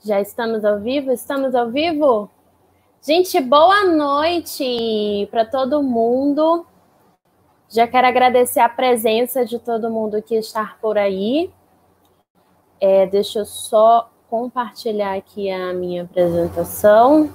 Já estamos ao vivo? Estamos ao vivo? Gente, boa noite para todo mundo. Já quero agradecer a presença de todo mundo que está por aí. Deixa eu só compartilhar aqui a minha apresentação.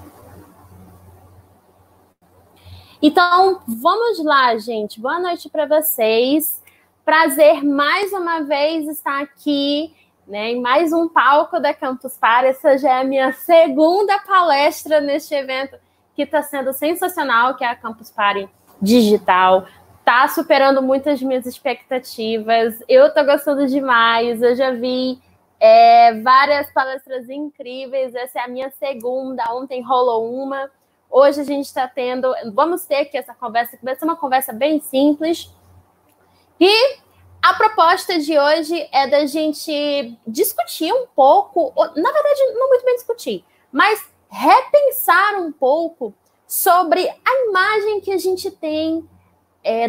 Então, vamos lá, gente. Boa noite para vocês. Prazer mais uma vez estar aqui, né, em mais um palco da Campus Party. Essa já é a minha segunda palestra neste evento que está sendo sensacional, que é a Campus Party Digital. Está superando muitas minhas expectativas. Eu estou gostando demais. Eu já vi várias palestras incríveis. Essa é a minha segunda. Ontem rolou uma. Hoje a gente está vamos ter aqui essa conversa, que vai ser uma conversa bem simples. E a proposta de hoje é da gente discutir um pouco, na verdade, não muito bem discutir, mas repensar um pouco sobre a imagem que a gente tem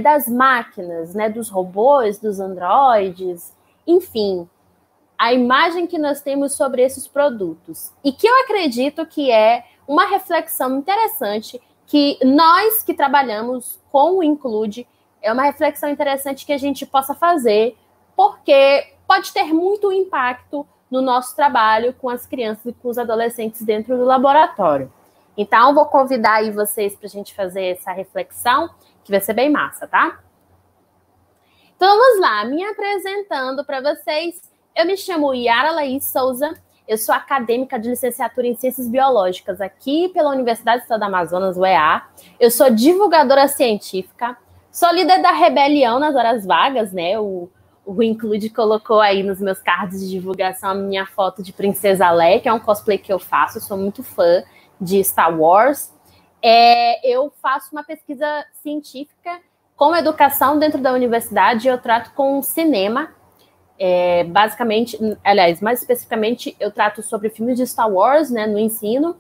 das máquinas, né, dos robôs, dos androides, enfim, a imagem que nós temos sobre esses produtos. E que eu acredito que é uma reflexão interessante que nós que trabalhamos com o Include, é uma reflexão interessante que a gente possa fazer, porque pode ter muito impacto no nosso trabalho com as crianças e com os adolescentes dentro do laboratório. Então, vou convidar aí vocês para a gente fazer essa reflexão, que vai ser bem massa, tá? Então, vamos lá. Me apresentando para vocês, eu me chamo Yara Laís Souza. Eu sou acadêmica de licenciatura em Ciências Biológicas aqui pela Universidade do Estado do Amazonas, UEA. Eu sou divulgadora científica, sou líder da Rebelião nas horas vagas, né? O Include colocou aí nos meus cards de divulgação a minha foto de Princesa Leia, que é um cosplay que eu faço, eu sou muito fã de Star Wars. Eu faço uma pesquisa científica com educação dentro da universidade, eu trato com cinema. Basicamente, aliás, mais especificamente, eu trato sobre filmes de Star Wars, né, no ensino,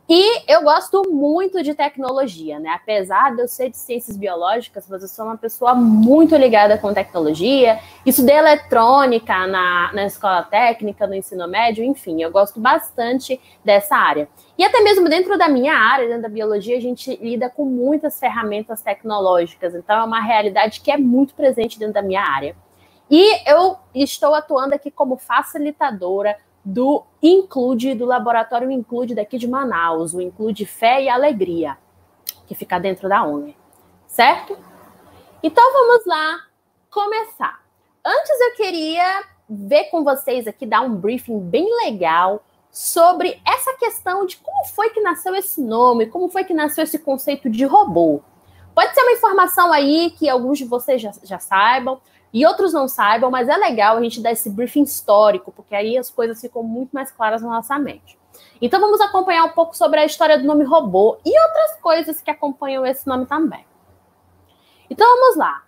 e eu gosto muito de tecnologia, né, apesar de eu ser de ciências biológicas, mas eu sou uma pessoa muito ligada com tecnologia, estudei eletrônica na escola técnica, no ensino médio, enfim, eu gosto bastante dessa área. E até mesmo dentro da minha área, dentro da biologia, a gente lida com muitas ferramentas tecnológicas, então é uma realidade que é muito presente dentro da minha área. E eu estou atuando aqui como facilitadora do Include, do Laboratório Include daqui de Manaus, o Include Fé e Alegria, que fica dentro da ONG, certo? Então vamos lá começar. Antes eu queria ver com vocês aqui, dar um briefing bem legal sobre essa questão de como foi que nasceu esse nome, como foi que nasceu esse conceito de robô. Pode ser uma informação aí que alguns de vocês já saibam, e outros não saibam, mas é legal a gente dar esse briefing histórico, porque aí as coisas ficam muito mais claras na nossa mente. Então vamos acompanhar um pouco sobre a história do nome robô e outras coisas que acompanham esse nome também. Então vamos lá.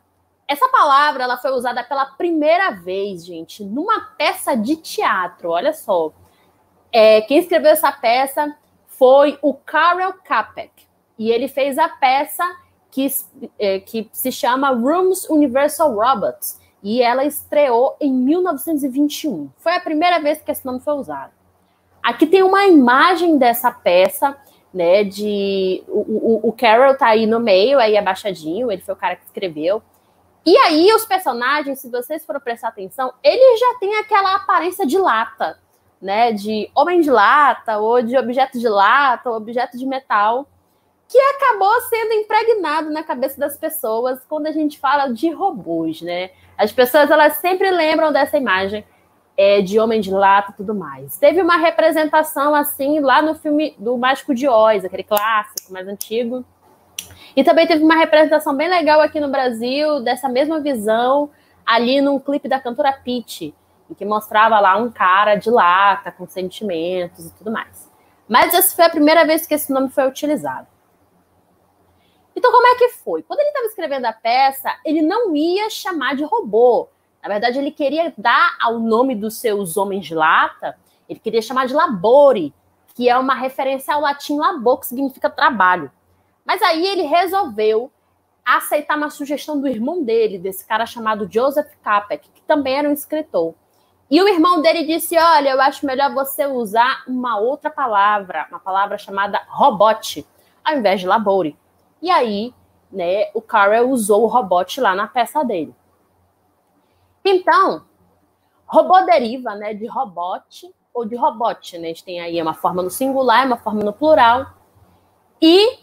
Essa palavra ela foi usada pela primeira vez, gente, numa peça de teatro. Olha só. Quem escreveu essa peça foi o Karel Čapek. E ele fez a peça que se chama Rooms Universal Robots, e ela estreou em 1921. Foi a primeira vez que esse nome foi usado. Aqui tem uma imagem dessa peça, né, o Carol tá aí no meio, aí abaixadinho, ele foi o cara que escreveu. E aí os personagens, se vocês forem prestar atenção, eles já têm aquela aparência de lata, né, de homem de lata, ou de objeto de lata, ou objeto de metal, que acabou sendo impregnado na cabeça das pessoas quando a gente fala de robôs, né? As pessoas, elas sempre lembram dessa imagem de homem de lata e tudo mais. Teve uma representação assim lá no filme do Mágico de Oz, aquele clássico mais antigo. E também teve uma representação bem legal aqui no Brasil, dessa mesma visão, ali num clipe da cantora Pitty, em que mostrava lá um cara de lata, com sentimentos e tudo mais. Mas essa foi a primeira vez que esse nome foi utilizado. Então, como é que foi? Quando ele estava escrevendo a peça, ele não ia chamar de robô. Na verdade, ele queria dar ao nome dos seus homens de lata, ele queria chamar de labore, que é uma referência ao latim labor, que significa trabalho. Mas aí ele resolveu aceitar uma sugestão do irmão dele, desse cara chamado Joseph Čapek, que também era um escritor. E o irmão dele disse, olha, eu acho melhor você usar uma outra palavra, uma palavra chamada robot, ao invés de labore. E aí, né, o Carell usou o robot lá na peça dele. Então, robô deriva, né, de robot ou de robot, né? A gente tem aí uma forma no singular, uma forma no plural. E,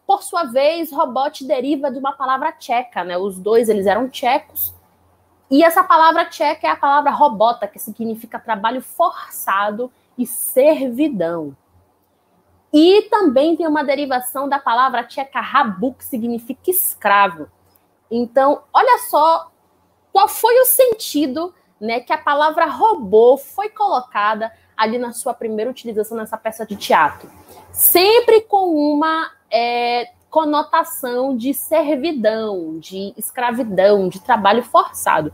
por sua vez, robot deriva de uma palavra tcheca, né? Os dois, eles eram tchecos. E essa palavra tcheca é a palavra robota, que significa trabalho forçado e servidão. E também tem uma derivação da palavra tcheca rabu, que significa escravo. Então, olha só qual foi o sentido, né, que a palavra robô foi colocada ali na sua primeira utilização nessa peça de teatro. Sempre com uma conotação de servidão, de escravidão, de trabalho forçado.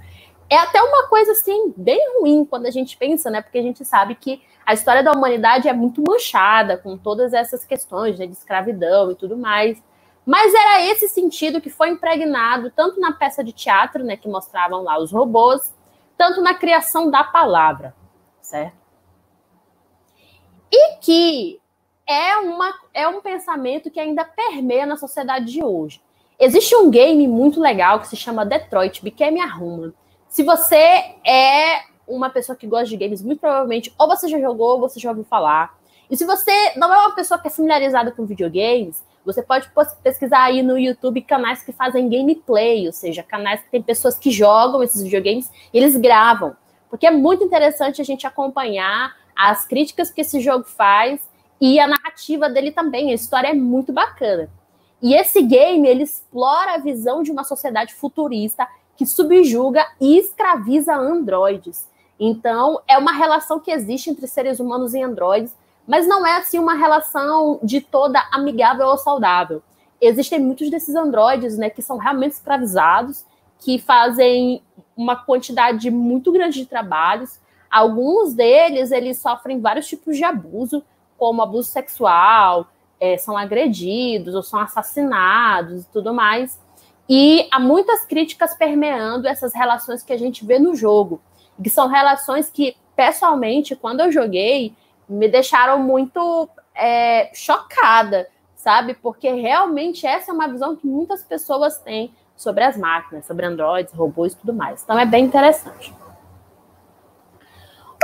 É até uma coisa, assim, bem ruim quando a gente pensa, né? Porque a gente sabe que a história da humanidade é muito manchada com todas essas questões, né, de escravidão e tudo mais. Mas era esse sentido que foi impregnado tanto na peça de teatro, né, que mostravam lá os robôs, tanto na criação da palavra, certo? E que é um pensamento que ainda permeia na sociedade de hoje. Existe um game muito legal que se chama Detroit Become Human. Se você é uma pessoa que gosta de games, muito provavelmente ou você já jogou ou você já ouviu falar. E se você não é uma pessoa que é familiarizada com videogames, você pode pesquisar aí no YouTube canais que fazem gameplay, ou seja, canais que tem pessoas que jogam esses videogames e eles gravam. Porque é muito interessante a gente acompanhar as críticas que esse jogo faz e a narrativa dele também. A história é muito bacana. E esse game, ele explora a visão de uma sociedade futurista que subjuga e escraviza androides. Então, é uma relação que existe entre seres humanos e androides, mas não é assim uma relação de toda amigável ou saudável. Existem muitos desses androides, né, que são realmente escravizados, que fazem uma quantidade muito grande de trabalhos. Alguns deles, eles sofrem vários tipos de abuso, como abuso sexual, são agredidos ou são assassinados e tudo mais. E há muitas críticas permeando essas relações que a gente vê no jogo, que são relações que, pessoalmente, quando eu joguei, me deixaram muito chocada, sabe? Porque realmente essa é uma visão que muitas pessoas têm sobre as máquinas, sobre androides, robôs e tudo mais. Então é bem interessante.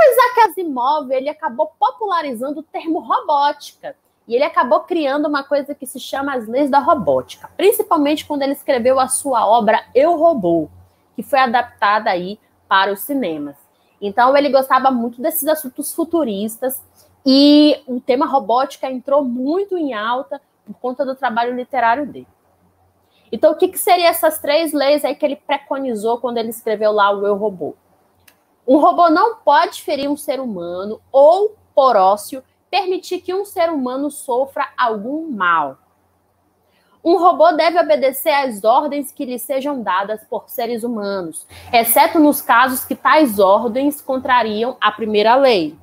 O Isaac Asimov, ele acabou popularizando o termo robótica. E ele acabou criando uma coisa que se chama as leis da robótica, principalmente quando ele escreveu a sua obra Eu, Robô, que foi adaptada aí para os cinemas. Então, ele gostava muito desses assuntos futuristas e o tema robótica entrou muito em alta por conta do trabalho literário dele. Então, o que seriam essas 3 leis aí que ele preconizou quando ele escreveu lá o Eu, Robô? Um robô não pode ferir um ser humano ou, por ócio, permitir que um ser humano sofra algum mal. Um robô deve obedecer às ordens que lhe sejam dadas por seres humanos, exceto nos casos que tais ordens contrariam a primeira lei.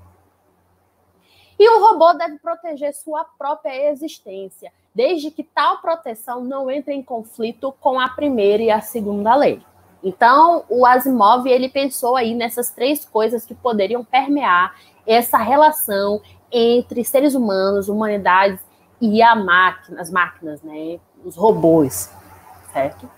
E um robô deve proteger sua própria existência, desde que tal proteção não entre em conflito com a primeira e a segunda lei. Então, o Asimov, ele pensou aí nessas 3 coisas que poderiam permear essa relação entre seres humanos, humanidades e as máquinas, né? Os robôs, certo?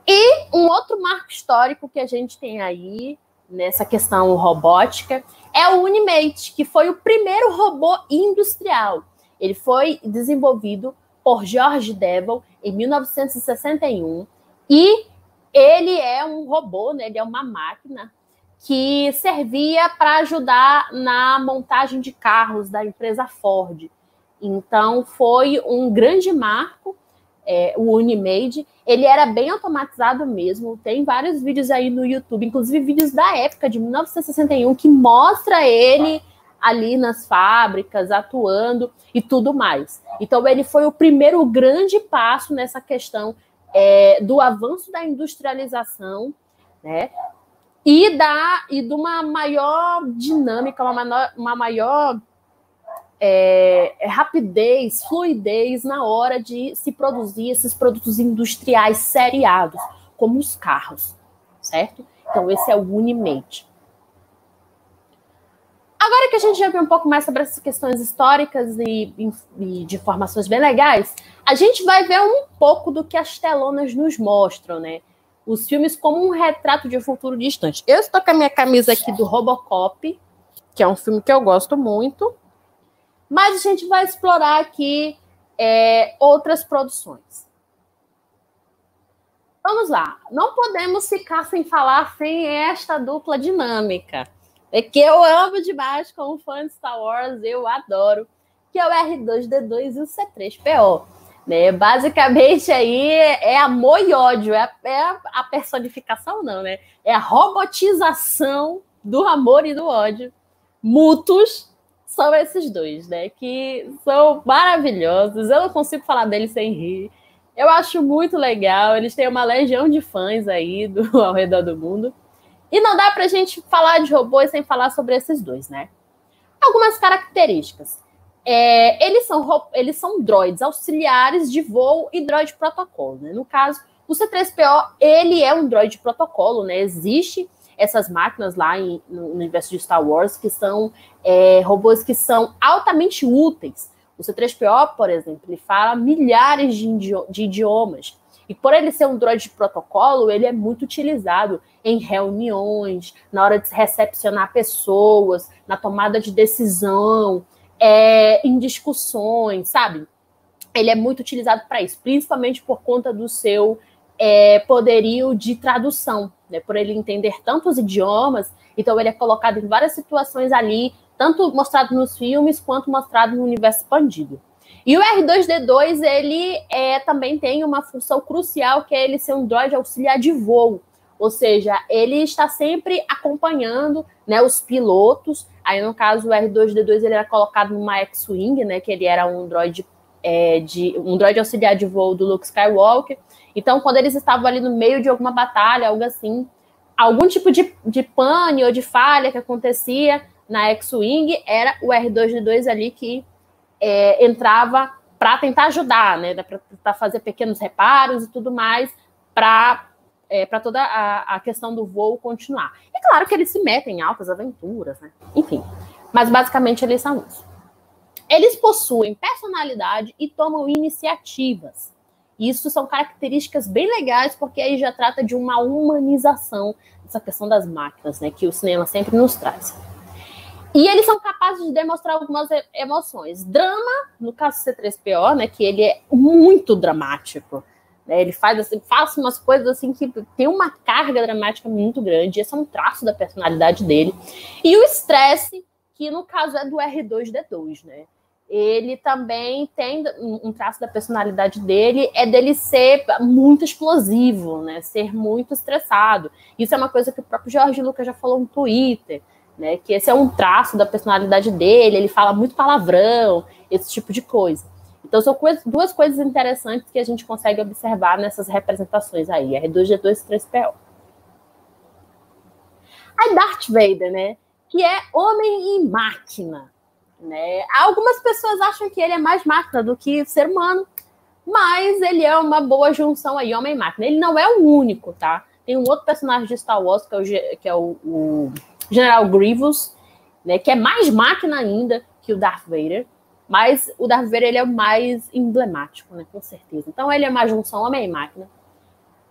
E um outro marco histórico que a gente tem aí nessa questão robótica é o Unimate, que foi o primeiro robô industrial. Ele foi desenvolvido por George Devil em 1961 e ele é um robô, né? Ele é uma máquina que servia para ajudar na montagem de carros da empresa Ford. Então, foi um grande marco, o Unimade. Ele era bem automatizado mesmo, tem vários vídeos aí no YouTube, inclusive vídeos da época, de 1961, que mostra ele ali nas fábricas, atuando e tudo mais. Então, ele foi o primeiro grande passo nessa questão do avanço da industrialização, né? E de uma maior dinâmica, uma maior rapidez, fluidez na hora de se produzir esses produtos industriais seriados, como os carros, certo? Então, esse é o Unimate. Agora que a gente já viu um pouco mais sobre essas questões históricas e de informações bem legais, a gente vai ver um pouco do que as telonas nos mostram, né? Os filmes como um retrato de um futuro distante. Eu estou com a minha camisa aqui do Robocop, que é um filme que eu gosto muito, mas a gente vai explorar aqui outras produções. Vamos lá. Não podemos ficar sem falar sem esta dupla dinâmica. É que eu amo demais como fã de Star Wars, eu adoro, que é o R2-D2 e o C3PO. Né? Basicamente aí é amor e ódio, é a personificação não, né? É a robotização do amor e do ódio mútuos. São esses dois, né? Que são maravilhosos, eu não consigo falar deles sem rir. Eu acho muito legal, eles têm uma legião de fãs aí ao redor do mundo. E não dá pra gente falar de robôs sem falar sobre esses dois, né? Algumas características. Eles são droids auxiliares de voo e droid protocolo, né? No caso, o C3PO, ele é um droid protocolo, né? Existe essas máquinas lá no universo de Star Wars que são robôs que são altamente úteis. O C3PO, por exemplo, ele fala milhares de idiomas. E por ele ser um droid de protocolo, ele é muito utilizado em reuniões, na hora de recepcionar pessoas, na tomada de decisão, em discussões, sabe? Ele é muito utilizado para isso, principalmente por conta do seu poderio de tradução, né? Por ele entender tantos idiomas, então ele é colocado em várias situações ali, tanto mostrado nos filmes, quanto mostrado no universo expandido. E o R2-D2, ele também tem uma função crucial, que é ele ser um droid auxiliar de voo. Ou seja, ele está sempre acompanhando, né, os pilotos. Aí, no caso, o R2-D2 ele era colocado numa X-Wing, né, que ele era um droid auxiliar de voo do Luke Skywalker. Então, quando eles estavam ali no meio de alguma batalha, algo assim, algum tipo de pane ou de falha que acontecia na X-Wing, era o R2-D2 ali que entrava para tentar ajudar, né, para fazer pequenos reparos e tudo mais, para toda a questão do voo continuar. E claro que eles se metem em altas aventuras, né? Enfim, mas basicamente eles são isso. Eles possuem personalidade e tomam iniciativas. Isso são características bem legais, porque aí já trata de uma humanização dessa questão das máquinas, né, que o cinema sempre nos traz. E eles são capazes de demonstrar algumas emoções. Drama, no caso do C3PO, né, que ele é muito dramático. Né, ele faz umas coisas assim que tem uma carga dramática muito grande. Esse é um traço da personalidade dele. E o estresse, que no caso é do R2-D2, né? Ele também tem um traço da personalidade dele, dele ser muito explosivo, né? Ser muito estressado. Isso é uma coisa que o próprio George Lucas já falou no Twitter, né? Que esse é um traço da personalidade dele, ele fala muito palavrão, esse tipo de coisa. Então são duas coisas interessantes que a gente consegue observar nessas representações aí, R2-D2 e 3PO. Aí Darth Vader, né? Que é homem e máquina. Né? Algumas pessoas acham que ele é mais máquina do que ser humano, mas ele é uma boa junção aí, homem e máquina. Ele não é o único, tá? Tem um outro personagem de Star Wars, que é o General Grievous, né? Que é mais máquina ainda que o Darth Vader, mas o Darth Vader ele é o mais emblemático, né? Com certeza. Então ele é uma junção homem e máquina.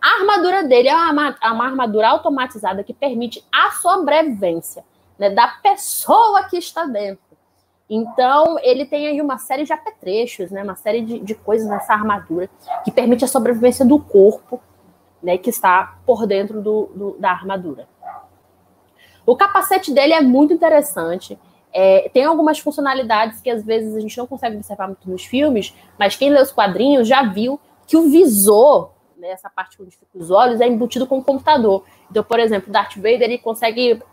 A armadura dele é uma armadura automatizada que permite a sobrevivência, né, da pessoa que está dentro. Então, ele tem aí uma série de apetrechos, né, uma série de coisas nessa armadura que permite a sobrevivência do corpo, né, que está por dentro da armadura. O capacete dele é muito interessante. Tem algumas funcionalidades que às vezes a gente não consegue observar muito nos filmes, mas quem lê os quadrinhos já viu que o visor, né, essa parte onde ficam os olhos, é embutido com o computador. Então, por exemplo, o Darth Vader ele consegue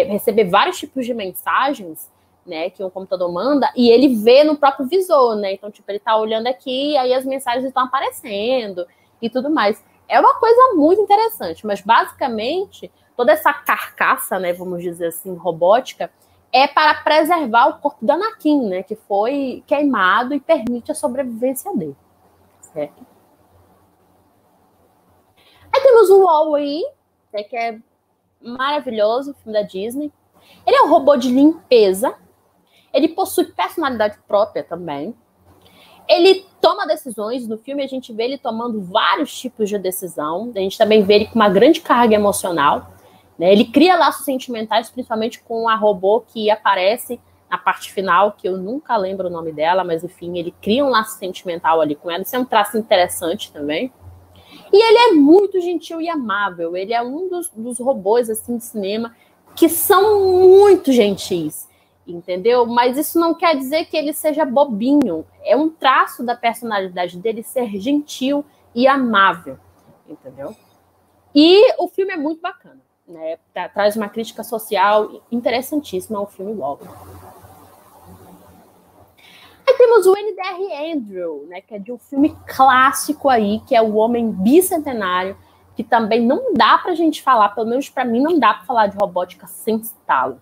receber vários tipos de mensagens, né, que o computador manda, e ele vê no próprio visor, né? Então, tipo, ele tá olhando aqui, aí as mensagens estão aparecendo e tudo mais. É uma coisa muito interessante, mas basicamente toda essa carcaça, né, vamos dizer assim, robótica, é para preservar o corpo do Anakin, né, que foi queimado e permite a sobrevivência dele, certo? Aí temos o Huawei, né, que é maravilhoso, filme da Disney. Ele é um robô de limpeza. Ele possui personalidade própria também. Ele toma decisões. No filme a gente vê ele tomando vários tipos de decisão. A gente também vê ele com uma grande carga emocional, né? Ele cria laços sentimentais, principalmente com a robô que aparece na parte final, que eu nunca lembro o nome dela, mas enfim, ele cria um laço sentimental ali com ela. Isso é um traço interessante também. E ele é muito gentil e amável. Ele é um dos robôs assim, de cinema que são muito gentis, entendeu? Mas isso não quer dizer que ele seja bobinho. É um traço da personalidade dele ser gentil e amável, entendeu? E o filme é muito bacana, né? Traz uma crítica social interessantíssima ao filme logo. Aí temos o NDR Andrew, né, que é de um filme clássico aí, que é O Homem Bicentenário, que também não dá pra gente falar, pelo menos pra mim, não dá pra falar de robótica sem citá-lo.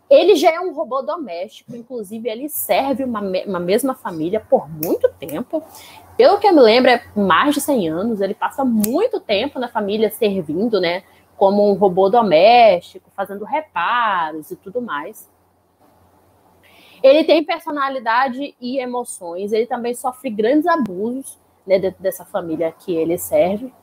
Ele já é um robô doméstico, inclusive ele serve uma mesma família por muito tempo. Pelo que eu me lembro, é mais de 100 anos. Ele passa muito tempo na família servindo, né, como um robô doméstico, fazendo reparos e tudo mais. Ele tem personalidade e emoções. Ele também sofre grandes abusos, né, dentro dessa família que ele serve.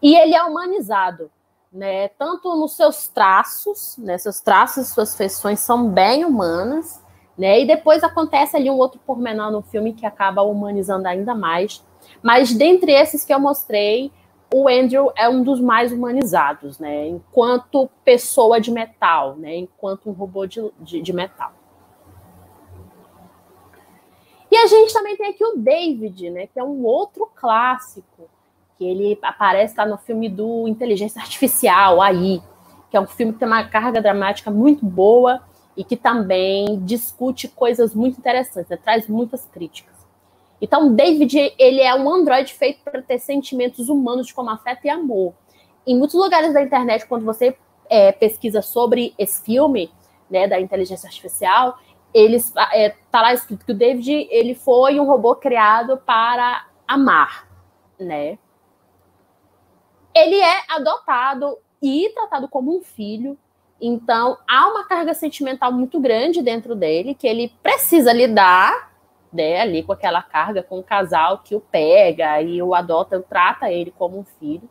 E ele é humanizado, né, tanto nos seus traços, né, suas feições são bem humanas, né, e depois acontece ali um outro pormenor no filme que acaba humanizando ainda mais. Mas dentre esses que eu mostrei, o Andrew é um dos mais humanizados, né, enquanto pessoa de metal, né, enquanto um robô de metal. E a gente também tem aqui o David, né, que é um outro clássico, que ele aparece lá no filme do Inteligência Artificial, AI, que é um filme que tem uma carga dramática muito boa e que também discute coisas muito interessantes, né, traz muitas críticas. Então, David, ele é um androide feito para ter sentimentos humanos como afeto e amor. Em muitos lugares da internet, quando você pesquisa sobre esse filme, né, da inteligência artificial, tá lá escrito que o David, ele foi um robô criado para amar, né? Ele é adotado e tratado como um filho, então há uma carga sentimental muito grande dentro dele, que ele precisa lidar, né, ali com aquela carga, com o casal que o pega e o adota, trata ele como um filho.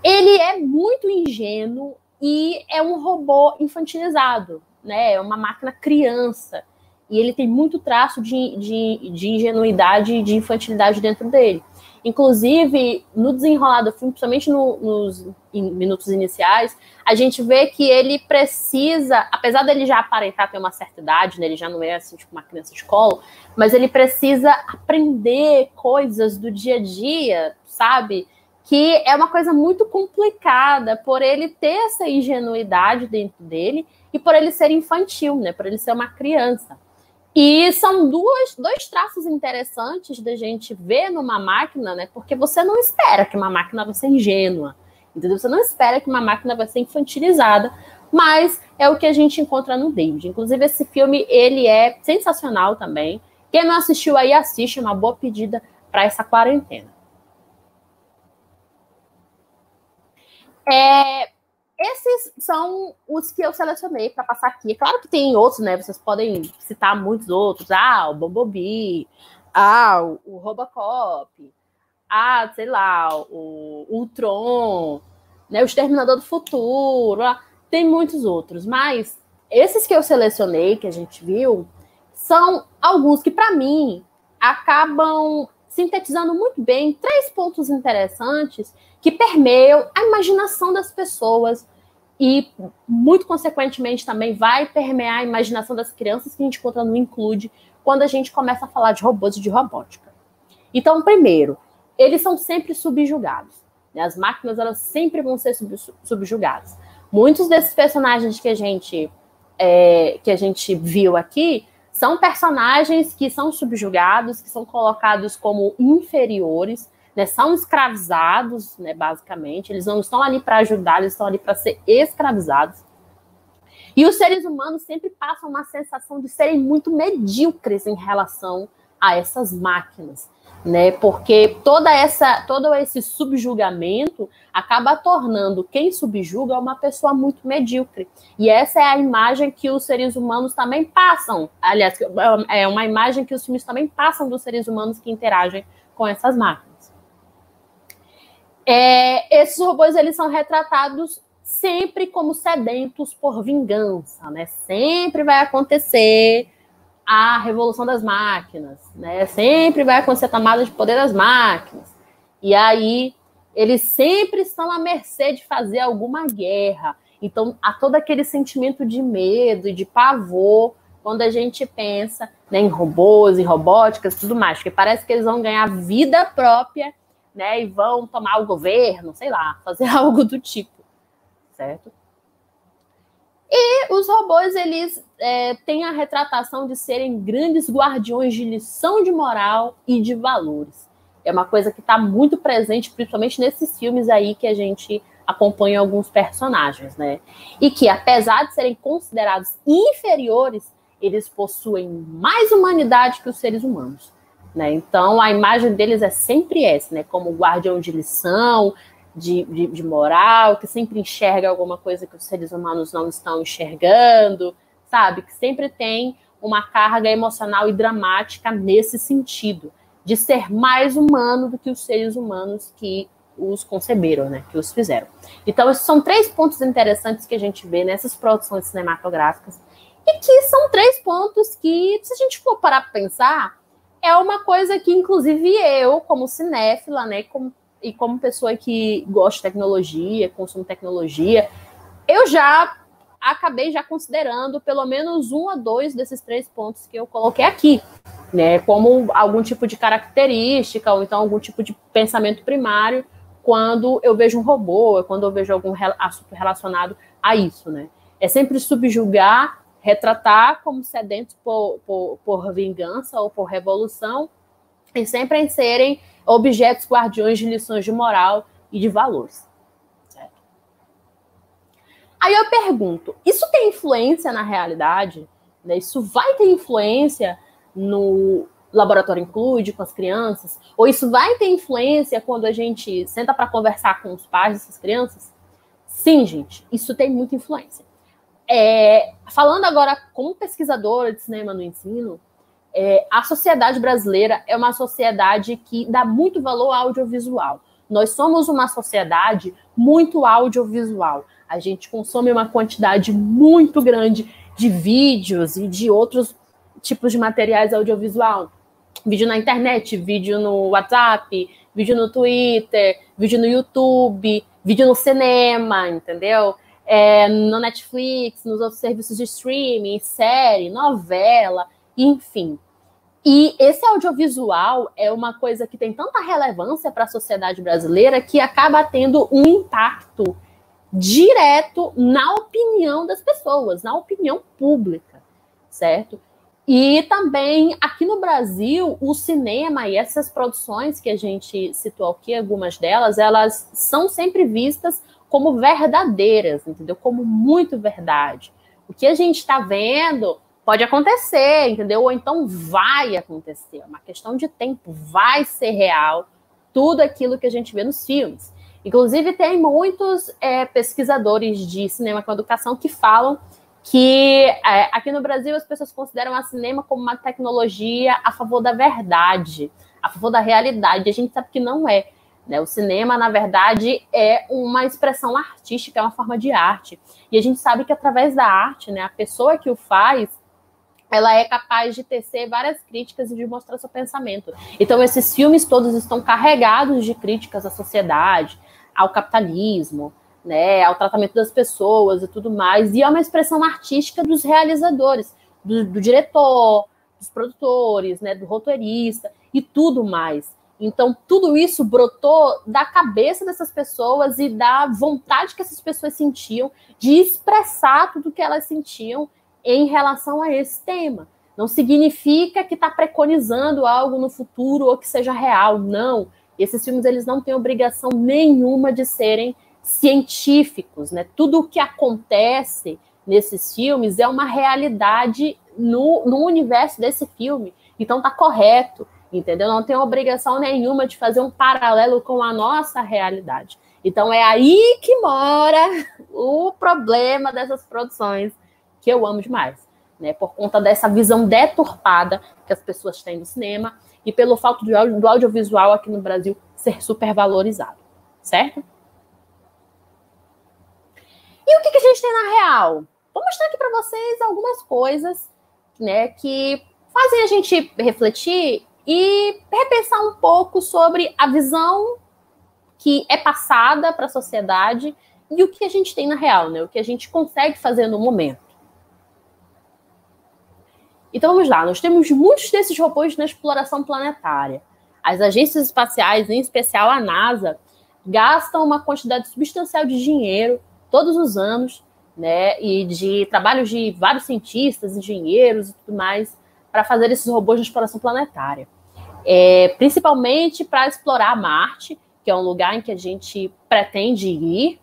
Ele é muito ingênuo e é um robô infantilizado, né? É uma máquina criança. E ele tem muito traço de ingenuidade e de infantilidade dentro dele. Inclusive, no desenrolar do filme, principalmente nos minutos iniciais, a gente vê que ele precisa, apesar dele já aparentar ter uma certa idade, né, ele já não é assim, tipo uma criança de colo, mas ele precisa aprender coisas do dia a dia, sabe? Que é uma coisa muito complicada por ele ter essa ingenuidade dentro dele e por ele ser infantil, né? Por ele ser uma criança. E são dois traços interessantes da gente ver numa máquina, né? Porque você não espera que uma máquina vai ser ingênua, entendeu? Você não espera que uma máquina vai ser infantilizada, mas é o que a gente encontra no David. Inclusive, esse filme, ele é sensacional também. Quem não assistiu aí, assiste, é uma boa pedida para essa quarentena. Esses são os que eu selecionei para passar aqui. Claro que tem outros, né? Vocês podem citar muitos outros. O Bumblebee, o Robocop, sei lá, o Ultron, né? O Exterminador do Futuro. Tem muitos outros, mas esses que eu selecionei, que a gente viu, são alguns que, para mim, acabam sintetizando muito bem 3 pontos interessantes que permeiam a imaginação das pessoas e, muito consequentemente, também vai permear a imaginação das crianças que a gente encontra no Include quando a gente começa a falar de robôs e de robótica. Então, primeiro, eles são sempre subjugados, né? As máquinas, elas sempre vão ser subjugadas. Muitos desses personagens que a gente viu aqui são personagens que são subjugados, que são colocados como inferiores, né, são escravizados, né, basicamente. Eles não estão ali para ajudar, eles estão ali para ser escravizados. E os seres humanos sempre passam uma sensação de serem muito medíocres em relação a essas máquinas, né? Porque todo esse subjugamento acaba tornando quem subjuga uma pessoa muito medíocre. E essa é a imagem que os seres humanos também passam. Aliás, é uma imagem que os filmes também passam dos seres humanos que interagem com essas máquinas. Esses robôs, eles são retratados sempre como sedentos por vingança, né? Sempre vai acontecer a revolução das máquinas, né? Sempre vai acontecer a tomada de poder das máquinas. E aí, eles sempre estão à mercê de fazer alguma guerra. Então, há todo aquele sentimento de medo e de pavor quando a gente pensa, né, em robôs, em robóticas e tudo mais, porque parece que eles vão ganhar vida própria, né, e vão tomar o governo, sei lá, fazer algo do tipo, certo? E os robôs, eles têm a retratação de serem grandes guardiões de lição de moral e de valores. É uma coisa que está muito presente, principalmente nesses filmes aí que a gente acompanha alguns personagens, né? E que, apesar de serem considerados inferiores, eles possuem mais humanidade que os seres humanos, né? Então, a imagem deles é sempre essa, né? Como guardião de lição, de moral, que sempre enxerga alguma coisa que os seres humanos não estão enxergando, sabe? Que sempre tem uma carga emocional e dramática nesse sentido, de ser mais humano do que os seres humanos que os conceberam, né? Que os fizeram. Então, esses são 3 pontos interessantes que a gente vê nessas produções cinematográficas e que são 3 pontos que, se a gente for parar para pensar, é uma coisa que, inclusive, eu, como cinéfila, né, como pessoa que gosta de tecnologia, consome tecnologia, eu já acabei considerando pelo menos 1 ou 2 desses 3 pontos que eu coloquei aqui, né, como algum tipo de característica ou então algum tipo de pensamento primário quando eu vejo um robô, quando eu vejo algum assunto relacionado a isso, né. É sempre subjugar, retratar como sedentos por vingança ou por revolução, e sempre em serem objetos guardiões de lições de moral e de valores. Certo? Aí eu pergunto, isso tem influência na realidade? Né? Isso vai ter influência no Laboratório Include com as crianças? Ou isso vai ter influência quando a gente senta para conversar com os pais dessas crianças? Sim, gente, isso tem muita influência. Falando agora como pesquisadora de cinema no ensino, a sociedade brasileira é uma sociedade que dá muito valor ao audiovisual. Nós somos uma sociedade muito audiovisual. A gente consome uma quantidade muito grande de vídeos e de outros tipos de materiais audiovisual. Vídeo na internet, vídeo no WhatsApp, vídeo no Twitter, vídeo no YouTube, vídeo no cinema, entendeu? No Netflix, nos outros serviços de streaming, série, novela, enfim. E esse audiovisual é uma coisa que tem tanta relevância para a sociedade brasileira que acaba tendo um impacto direto na opinião das pessoas, na opinião pública, certo? E também, aqui no Brasil, o cinema e essas produções que a gente citou aqui, algumas delas, elas são sempre vistas como verdadeiras, entendeu? Como muito verdade. O que a gente está vendo pode acontecer, entendeu? Ou então vai acontecer. É uma questão de tempo, vai ser real tudo aquilo que a gente vê nos filmes. Inclusive, tem muitos pesquisadores de cinema com educação que falam que aqui no Brasil as pessoas consideram o cinema como uma tecnologia a favor da verdade, a favor da realidade. A gente sabe que não é. Né? O cinema, na verdade, é uma expressão artística, é uma forma de arte. E a gente sabe que através da arte, né, a pessoa que o faz, ela é capaz de tecer várias críticas e de mostrar seu pensamento. Então, esses filmes todos estão carregados de críticas à sociedade, ao capitalismo, né, ao tratamento das pessoas e tudo mais. E é uma expressão artística dos realizadores, do diretor, dos produtores, né, do roteirista e tudo mais. Então, tudo isso brotou da cabeça dessas pessoas e da vontade que essas pessoas sentiam de expressar tudo o que elas sentiam em relação a esse tema. Não significa que está preconizando algo no futuro ou que seja real, não. Esses filmes, eles não têm obrigação nenhuma de serem científicos, né? Tudo o que acontece nesses filmes é uma realidade no universo desse filme. Então, está correto. entendeu? Não tem obrigação nenhuma de fazer um paralelo com a nossa realidade. Então, é aí que mora o problema dessas produções, que eu amo demais, né? Por conta dessa visão deturpada que as pessoas têm do cinema e pelo fato do audiovisual aqui no Brasil ser super valorizado, certo? E o que a gente tem na real? Vou mostrar aqui para vocês algumas coisas, né, que fazem a gente refletir e repensar um pouco sobre a visão que é passada para a sociedade e o que a gente tem na real, né? O que a gente consegue fazer no momento. Então vamos lá, nós temos muitos desses robôs na exploração planetária. As agências espaciais, em especial a NASA, gastam uma quantidade substancial de dinheiro todos os anos, né? E de trabalhos de vários cientistas, engenheiros e tudo mais, para fazer esses robôs na exploração planetária. Principalmente para explorar Marte, que é um lugar em que a gente pretende ir.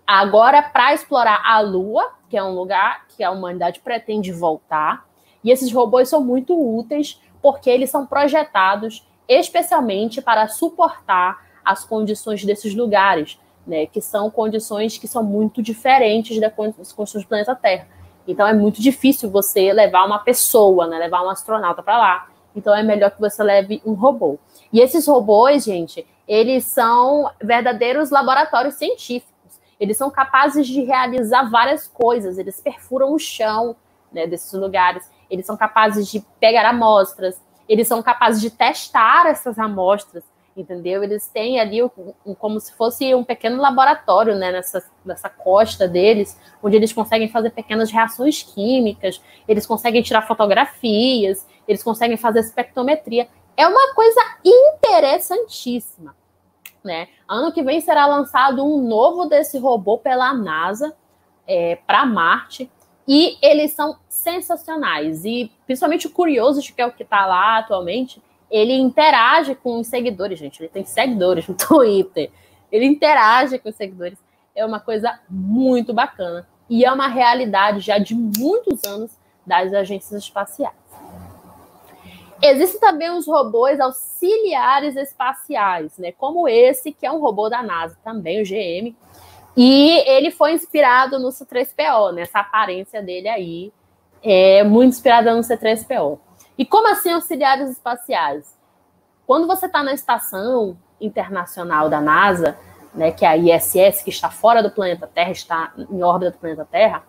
Agora, para explorar a Lua, que é um lugar que a humanidade pretende voltar. E esses robôs são muito úteis porque eles são projetados especialmente para suportar as condições desses lugares, né, que são condições que são muito diferentes das condições do planeta Terra. Então, é muito difícil você levar uma pessoa, né, levar um astronauta para lá. Então, é melhor que você leve um robô. E esses robôs, gente, eles são verdadeiros laboratórios científicos. Eles são capazes de realizar várias coisas. Eles perfuram o chão, né, desses lugares. Eles são capazes de pegar amostras. Eles são capazes de testar essas amostras, entendeu? Eles têm ali como se fosse um pequeno laboratório, né, nessa costa deles, onde eles conseguem fazer pequenas reações químicas, eles conseguem tirar fotografias, eles conseguem fazer espectrometria. É uma coisa interessantíssima, né? Ano que vem será lançado um novo desse robô pela NASA para Marte, e eles são sensacionais. E principalmente o Curiosity, que é o que está lá atualmente, ele interage com os seguidores, gente. Ele tem seguidores no Twitter. Ele interage com os seguidores. É uma coisa muito bacana. E é uma realidade já de muitos anos das agências espaciais. Existem também os robôs auxiliares espaciais, né? Como esse, que é um robô da NASA, também o GM. E ele foi inspirado no C3PO, né? Essa aparência dele aí é muito inspirada no C3PO. E como assim auxiliares espaciais? Quando você está na estação internacional da NASA, né, que é a ISS, que está fora do planeta Terra, está em órbita do planeta Terra,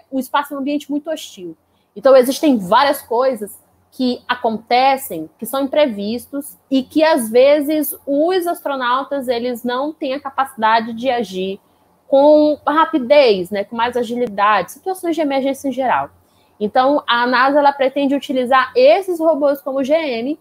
o espaço é um ambiente muito hostil. Então, existem várias coisas que acontecem, que são imprevistos e que, às vezes, os astronautas eles não têm a capacidade de agir com rapidez, né, com mais agilidade, situações de emergência em geral. Então, a NASA ela pretende utilizar esses robôs como GM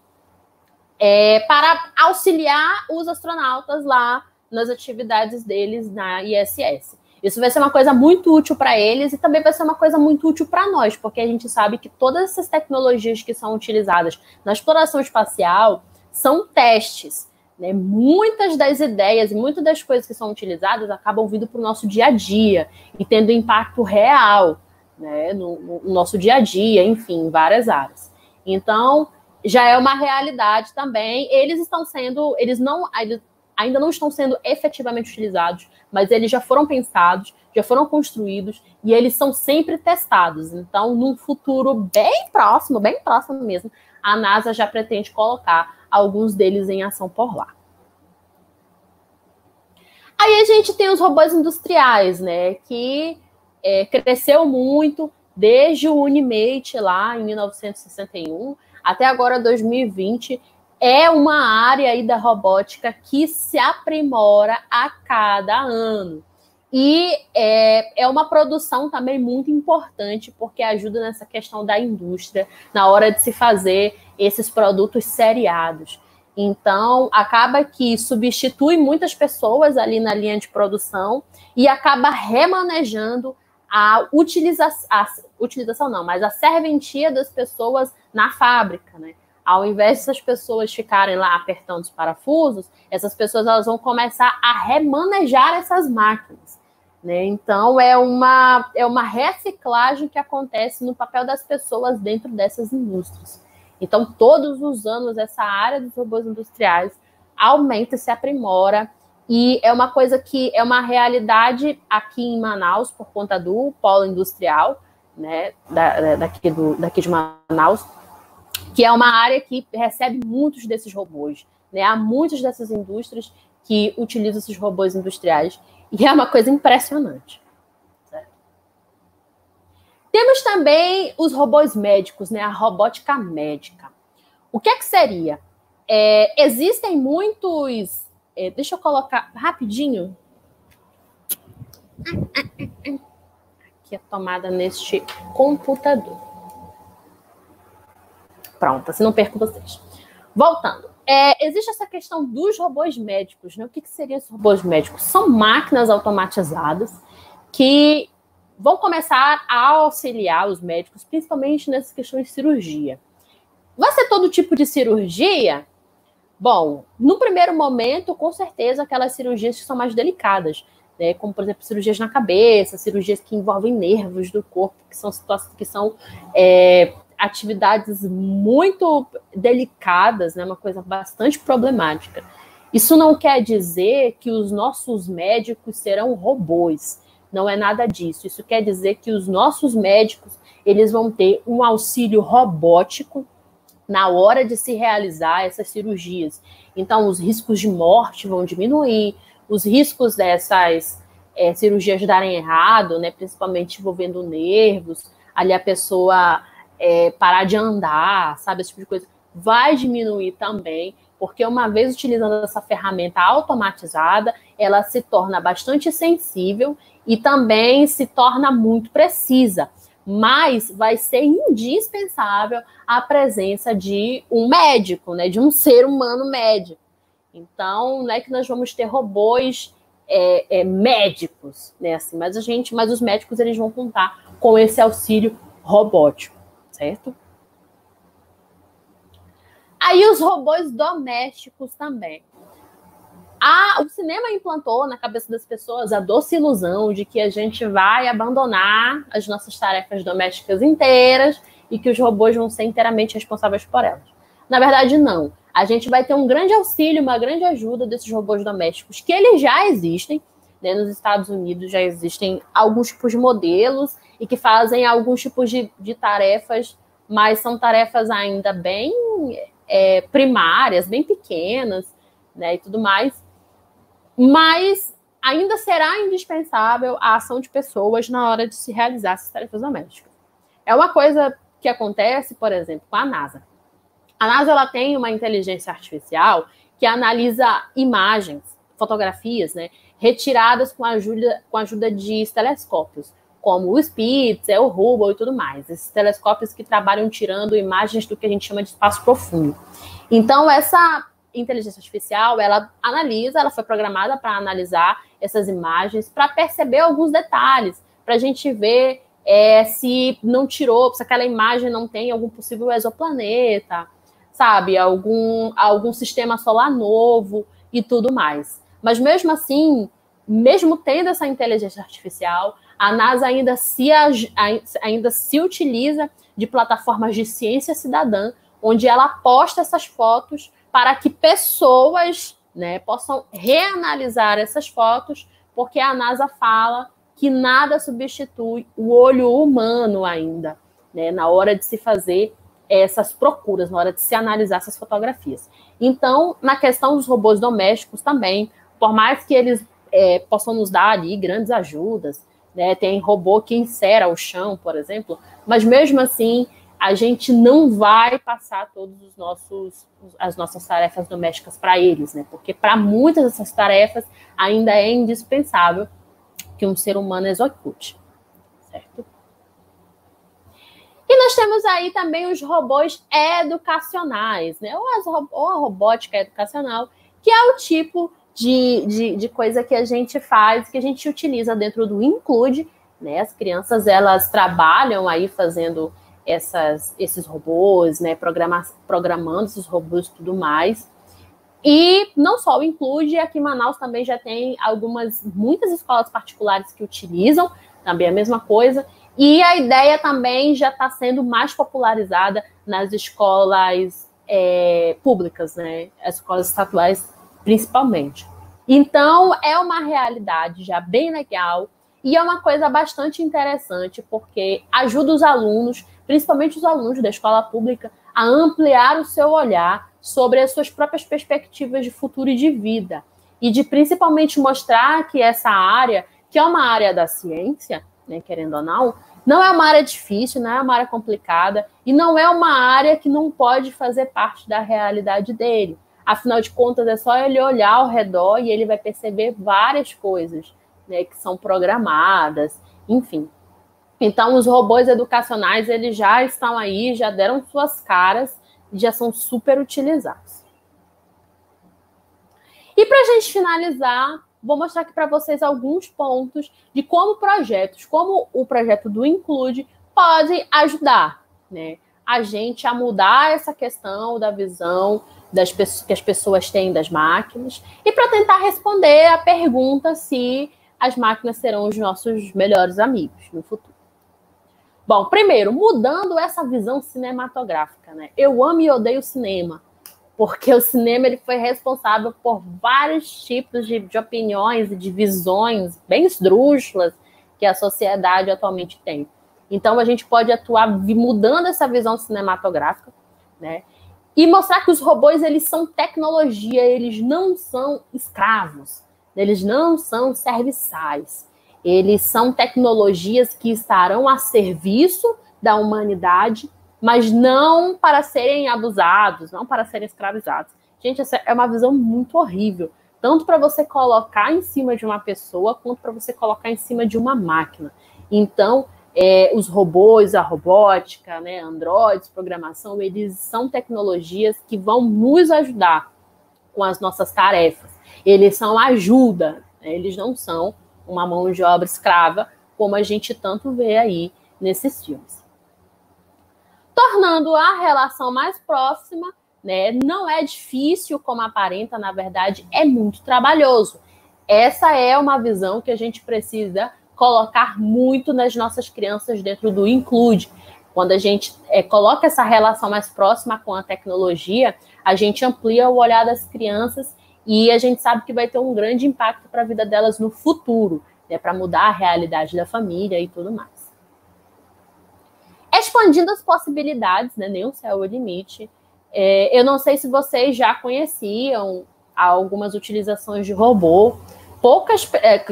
para auxiliar os astronautas lá nas atividades deles na ISS. Isso vai ser uma coisa muito útil para eles e também vai ser uma coisa muito útil para nós, porque a gente sabe que todas essas tecnologias que são utilizadas na exploração espacial são testes, né? Muitas das ideias e muitas das coisas que são utilizadas acabam vindo para o nosso dia a dia e tendo impacto real, né, no nosso dia a dia, enfim, em várias áreas. Então, já é uma realidade também. Eles ainda não estão sendo efetivamente utilizados, mas eles já foram pensados, já foram construídos e eles são sempre testados. Então, num futuro bem próximo mesmo, a NASA já pretende colocar alguns deles em ação por lá. Aí a gente tem os robôs industriais, né, que cresceu muito desde o Unimate lá em 1961 até agora 2020. É uma área aí da robótica que se aprimora a cada ano. E é uma produção também muito importante, porque ajuda nessa questão da indústria, na hora de se fazer esses produtos seriados. Então, acaba que substitui muitas pessoas ali na linha de produção e acaba remanejando a serventia das pessoas na fábrica, né? Ao invés dessas pessoas ficarem lá apertando os parafusos, essas pessoas elas vão começar a remanejar essas máquinas, né? Então, é uma reciclagem que acontece no papel das pessoas dentro dessas indústrias. Então, todos os anos, essa área dos robôs industriais aumenta, se aprimora, e é uma coisa que é uma realidade aqui em Manaus, por conta do polo industrial, né, daqui de Manaus, que é uma área que recebe muitos desses robôs, né? Há muitas dessas indústrias que utilizam esses robôs industriais, e é uma coisa impressionante. Certo? Temos também os robôs médicos, né? A robótica médica. O que é que seria? Existem muitos... deixa eu colocar rapidinho. Aqui a tomada neste computador. Pronto, assim não perco vocês. Voltando. Existe essa questão dos robôs médicos, né? O que seriam esses robôs médicos? São máquinas automatizadas que vão começar a auxiliar os médicos, principalmente nessas questões de cirurgia. Vai ser todo tipo de cirurgia? Bom, no primeiro momento, com certeza, aquelas cirurgias que são mais delicadas, né? Como, por exemplo, cirurgias na cabeça, cirurgias que envolvem nervos do corpo, que são situações que são atividades muito delicadas, né? Uma coisa bastante problemática. Isso não quer dizer que os nossos médicos serão robôs. Não é nada disso. Isso quer dizer que os nossos médicos, eles vão ter um auxílio robótico na hora de se realizar essas cirurgias. Então, os riscos de morte vão diminuir, os riscos dessas cirurgias darem errado, né, principalmente envolvendo nervos, ali a pessoa parar de andar, sabe, esse tipo de coisa, vai diminuir também, porque uma vez utilizando essa ferramenta automatizada, ela se torna bastante sensível e também se torna muito precisa. Mas vai ser indispensável a presença de um médico, né, de um ser humano médico. Então, não é que nós vamos ter robôs médicos, né, assim, mas os médicos eles vão contar com esse auxílio robótico, certo? Aí os robôs domésticos também. O cinema implantou na cabeça das pessoas a doce ilusão de que a gente vai abandonar as nossas tarefas domésticas inteiras e que os robôs vão ser inteiramente responsáveis por elas. Na verdade, não. A gente vai ter um grande auxílio, uma grande ajuda desses robôs domésticos, que eles já existem, né? Nos Estados Unidos já existem alguns tipos de modelos e que fazem alguns tipos de tarefas, mas são tarefas ainda bem primárias, bem pequenas, né, e tudo mais. Mas ainda será indispensável a ação de pessoas na hora de se realizar essas tarefas domésticas. É uma coisa que acontece, por exemplo, com a NASA. A NASA ela tem uma inteligência artificial que analisa imagens, fotografias, né, retiradas com a ajuda de telescópios, como o Spitzer, o Hubble e tudo mais. Esses telescópios que trabalham tirando imagens do que a gente chama de espaço profundo. Então, essa inteligência artificial, ela foi programada para analisar essas imagens, para perceber alguns detalhes, para a gente ver se não tirou, se aquela imagem não tem algum possível exoplaneta, sabe, algum sistema solar novo e tudo mais. Mas mesmo assim, mesmo tendo essa inteligência artificial, a NASA ainda se utiliza de plataformas de ciência cidadã, onde ela posta essas fotos para que pessoas, né, possam reanalisar essas fotos, porque a NASA fala que nada substitui o olho humano ainda, né, na hora de se fazer essas procuras, na hora de se analisar essas fotografias. Então, na questão dos robôs domésticos também, por mais que eles possam nos dar ali grandes ajudas, né, tem robô que encera o chão, por exemplo, mas mesmo assim, a gente não vai passar todas as nossas tarefas domésticas para eles, né? Porque para muitas dessas tarefas ainda é indispensável que um ser humano execute, certo? E nós temos aí também os robôs educacionais, né? Ou a robótica educacional, que é o tipo de coisa que a gente faz, que a gente utiliza dentro do Include, né? As crianças, elas trabalham aí fazendo esses robôs, né, programando esses robôs e tudo mais. E não só o Include, aqui em Manaus também já tem muitas escolas particulares que utilizam também a mesma coisa. E a ideia também já está sendo mais popularizada nas escolas públicas, né? As escolas estaduais, principalmente. Então, é uma realidade já bem legal e é uma coisa bastante interessante, porque ajuda os alunos, principalmente os alunos da escola pública, a ampliar o seu olhar sobre as suas próprias perspectivas de futuro e de vida. E de principalmente mostrar que essa área, que é uma área da ciência, né, querendo ou não é uma área difícil, não é uma área complicada e não é uma área que não pode fazer parte da realidade dele. Afinal de contas, é só ele olhar ao redor e ele vai perceber várias coisas, né, que são programadas, enfim. Então, os robôs educacionais, eles já estão aí, já deram suas caras e já são super utilizados. E para a gente finalizar, vou mostrar aqui para vocês alguns pontos de como o projeto do Include pode ajudar, né, a gente a mudar essa questão da visão que as pessoas têm das máquinas e para tentar responder a pergunta se as máquinas serão os nossos melhores amigos no futuro. Bom, primeiro, mudando essa visão cinematográfica, né? Eu amo e odeio o cinema, porque o cinema ele foi responsável por vários tipos de opiniões e de visões bem esdrúxulas que a sociedade atualmente tem. Então, a gente pode atuar mudando essa visão cinematográfica, né? E mostrar que os robôs, eles são tecnologia, eles não são escravos, eles não são serviçais. Eles são tecnologias que estarão a serviço da humanidade, mas não para serem abusados, não para serem escravizados. Gente, essa é uma visão muito horrível, tanto para você colocar em cima de uma pessoa, quanto para você colocar em cima de uma máquina. Então, os robôs, a robótica, né, androides, programação, eles são tecnologias que vão nos ajudar com as nossas tarefas. Eles são ajuda, né, eles não são uma mão de obra escrava, como a gente tanto vê aí nesses filmes. Tornando a relação mais próxima, né, não é difícil como aparenta, na verdade, é muito trabalhoso. Essa é uma visão que a gente precisa colocar muito nas nossas crianças dentro do Include. Quando a gente coloca essa relação mais próxima com a tecnologia, a gente amplia o olhar das crianças e a gente sabe que vai ter um grande impacto para a vida delas no futuro, né, para mudar a realidade da família e tudo mais. Expandindo as possibilidades, né, nenhum céu é o limite. Eu não sei se vocês já conheciam algumas utilizações de robô, poucas,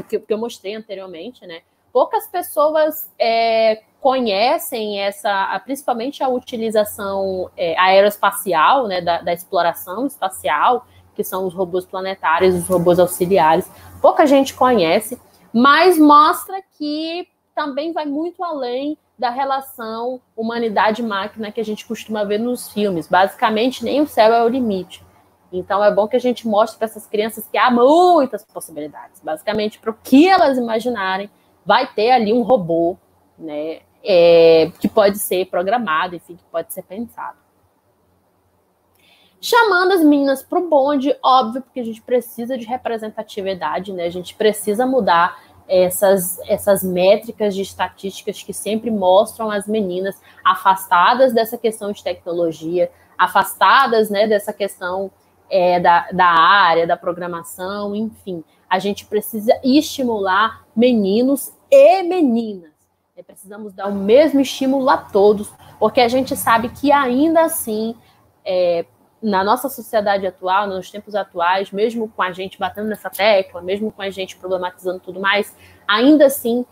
que eu mostrei anteriormente, né? Poucas pessoas conhecem principalmente a utilização aeroespacial, né, da exploração espacial, que são os robôs planetários, os robôs auxiliares. Pouca gente conhece, mas mostra que também vai muito além da relação humanidade-máquina que a gente costuma ver nos filmes. Basicamente, nem o céu é o limite. Então, é bom que a gente mostre para essas crianças que há muitas possibilidades. Basicamente, para o que elas imaginarem, vai ter ali um robô, né, que pode ser programado, enfim, que pode ser pensado. Chamando as meninas para o bonde, óbvio, porque a gente precisa de representatividade, né? A gente precisa mudar essas métricas de estatísticas que sempre mostram as meninas afastadas dessa questão de tecnologia, afastadas, né, dessa questão da área, da programação, enfim. A gente precisa estimular meninos e meninas. Precisamos dar o mesmo estímulo a todos, porque a gente sabe que ainda assim, na nossa sociedade atual, nos tempos atuais, mesmo com a gente batendo nessa tecla, mesmo com a gente problematizando tudo mais, ainda assim,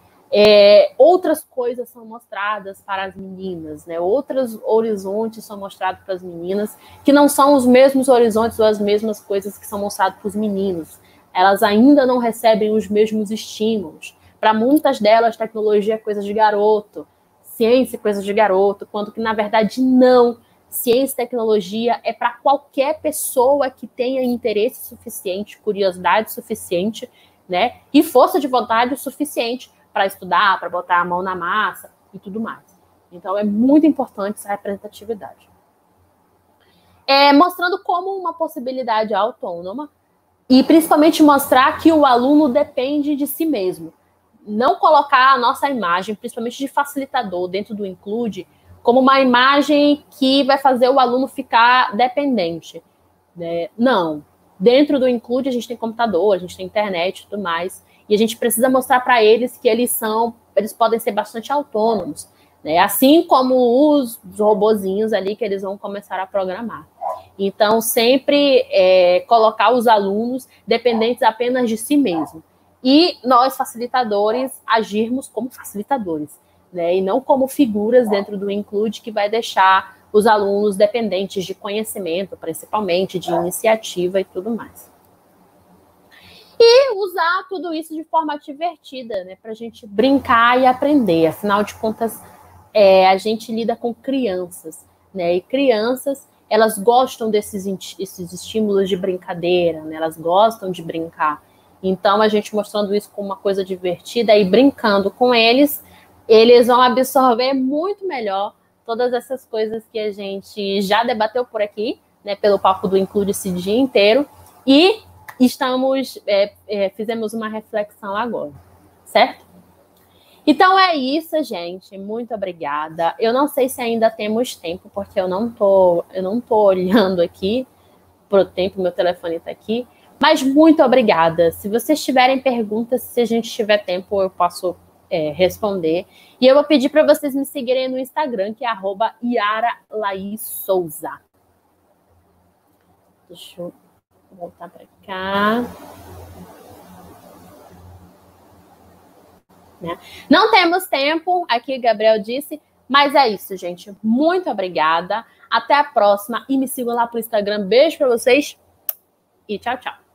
outras coisas são mostradas para as meninas, né? Outros horizontes são mostrados para as meninas, que não são os mesmos horizontes ou as mesmas coisas que são mostradas para os meninos. Elas ainda não recebem os mesmos estímulos. Para muitas delas, tecnologia é coisa de garoto, ciência é coisa de garoto, quando que, na verdade, não. Ciência e tecnologia é para qualquer pessoa que tenha interesse suficiente, curiosidade suficiente, né, e força de vontade suficiente para estudar, para botar a mão na massa e tudo mais. Então, é muito importante essa representatividade. Mostrando como uma possibilidade autônoma e principalmente mostrar que o aluno depende de si mesmo. não colocar a nossa imagem, principalmente de facilitador, dentro do Include, como uma imagem que vai fazer o aluno ficar dependente, né? Não. Dentro do Include, a gente tem computador, a gente tem internet e tudo mais, e a gente precisa mostrar para eles que eles podem ser bastante autônomos, né? Assim como os robozinhos ali que eles vão começar a programar. Então, sempre colocar os alunos dependentes apenas de si mesmo. E nós, facilitadores, agirmos como facilitadores, né? E não como figuras dentro do Include que vai deixar os alunos dependentes de conhecimento, principalmente de iniciativa e tudo mais. E usar tudo isso de forma divertida, né? Para a gente brincar e aprender. Afinal de contas, a gente lida com crianças, né? E crianças, elas gostam desses estímulos de brincadeira, né? Elas gostam de brincar. Então, a gente mostrando isso como uma coisa divertida e brincando com eles, eles vão absorver muito melhor todas essas coisas que a gente já debateu por aqui, né, pelo papo do Include esse dia inteiro, e fizemos uma reflexão agora, certo? Então é isso, gente. Muito obrigada. Eu não sei se ainda temos tempo, porque eu não tô olhando aqui pro tempo, meu telefone está aqui. Mas muito obrigada. Se vocês tiverem perguntas, se a gente tiver tempo, eu posso responder. E eu vou pedir para vocês me seguirem no Instagram, que é @YaraLaísSouza. Deixa eu voltar para cá. Né? Não temos tempo, aqui Gabriel disse, mas é isso, gente. Muito obrigada. Até a próxima. E me sigam lá pro Instagram. Beijo para vocês. E tchau, tchau.